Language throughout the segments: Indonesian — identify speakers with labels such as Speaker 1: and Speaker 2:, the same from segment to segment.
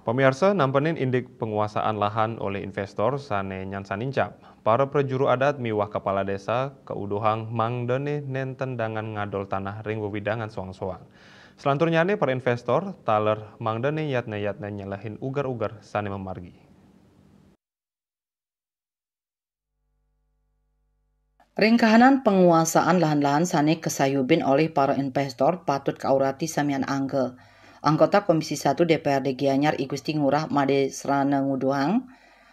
Speaker 1: Pemirsa nampenin indik penguasaan lahan oleh investor sane nyansanincap. Para prajuru adat miwah kepala desa keuduhang mangdene nen tendangan ngadol tanah ring wewidangan soang-soang. Selanturnya nih para investor taler mangdene yatne nyelahin ugar-ugar sane memargi.
Speaker 2: Ringkahanan penguasaan lahan-lahan sane kesayubin oleh para investor patut kaurati samian angge. Anggota Komisi 1 DPRD Gianyar I Gusti Ngurah Made Srana Nguduhang,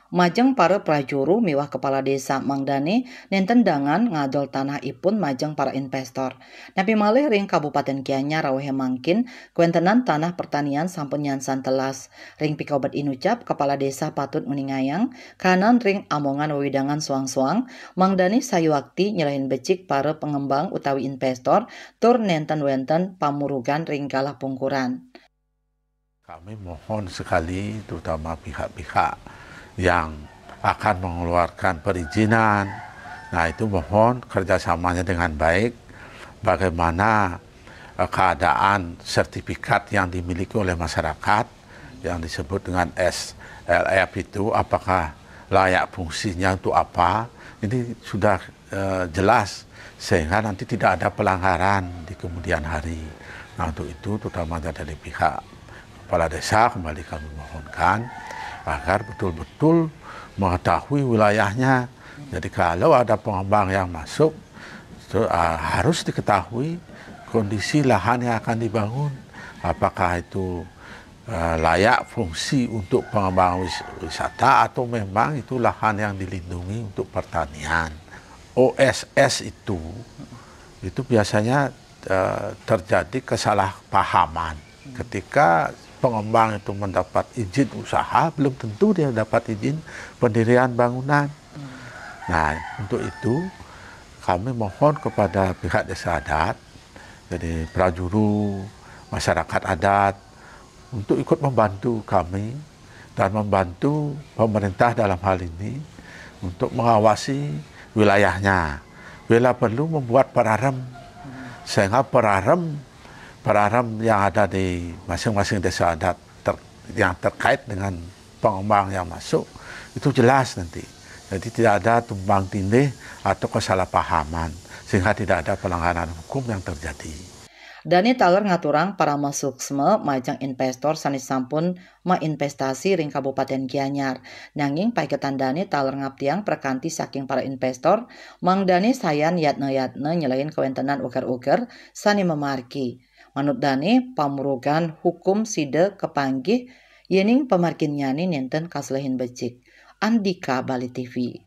Speaker 2: majeng para prajuru miwah kepala desa Mangdane nenten dangan ngadol tanah ipun majeng para investor. Napi malih ring Kabupaten Gianyar rawehe mangkin kuentenan tanah pertanian sampun nyansan telas. Ring pikobat inucap kepala desa patut uningayang kanan ring amongan wewidangan suang-suang Mangdane sayuakti nyelahin becik para pengembang utawi investor tur nenten wenten pamurugan ring kalah pungkuran.
Speaker 3: Kami mohon sekali terutama pihak-pihak yang akan mengeluarkan perizinan. Nah itu mohon kerjasamanya dengan baik. Bagaimana keadaan sertifikat yang dimiliki oleh masyarakat yang disebut dengan SLF itu apakah layak fungsinya untuk apa. Ini sudah jelas sehingga nanti tidak ada pelanggaran di kemudian hari. Nah untuk itu terutama dari pihak kepala desa kembali kami mohonkan agar betul-betul mengetahui wilayahnya. Jadi kalau ada pengembang yang masuk harus diketahui kondisi lahan yang akan dibangun, apakah itu layak fungsi untuk pengembangan wisata atau memang itu lahan yang dilindungi untuk pertanian. OSS itu biasanya terjadi kesalahpahaman ketika pengembang itu mendapat izin usaha, belum tentu dia dapat izin pendirian bangunan. Nah, untuk itu kami mohon kepada pihak desa adat, jadi prajuru, masyarakat adat, untuk ikut membantu kami dan membantu pemerintah dalam hal ini untuk mengawasi wilayahnya. Bila perlu membuat perarem, sehingga perarem yang ada di masing-masing desa adat yang terkait dengan pengembang yang masuk itu jelas nanti. Jadi tidak ada tumbang tindih atau kesalahpahaman sehingga tidak ada pelanggaran hukum yang terjadi.
Speaker 2: Dani taler ngaturang para masuksme majang investor sanis sampun investasi ring Kabupaten Gianyar. Nanging paiketan Dani taler ngaptiang perkanti saking para investor, Mang Dani sayan yatne nyelain kewentenan uker-uker sani memarki. Manut Dani pamurugan hukum side kepanggih yening pemarkin nyani nenten kaslehin becik. Andika Bali TV.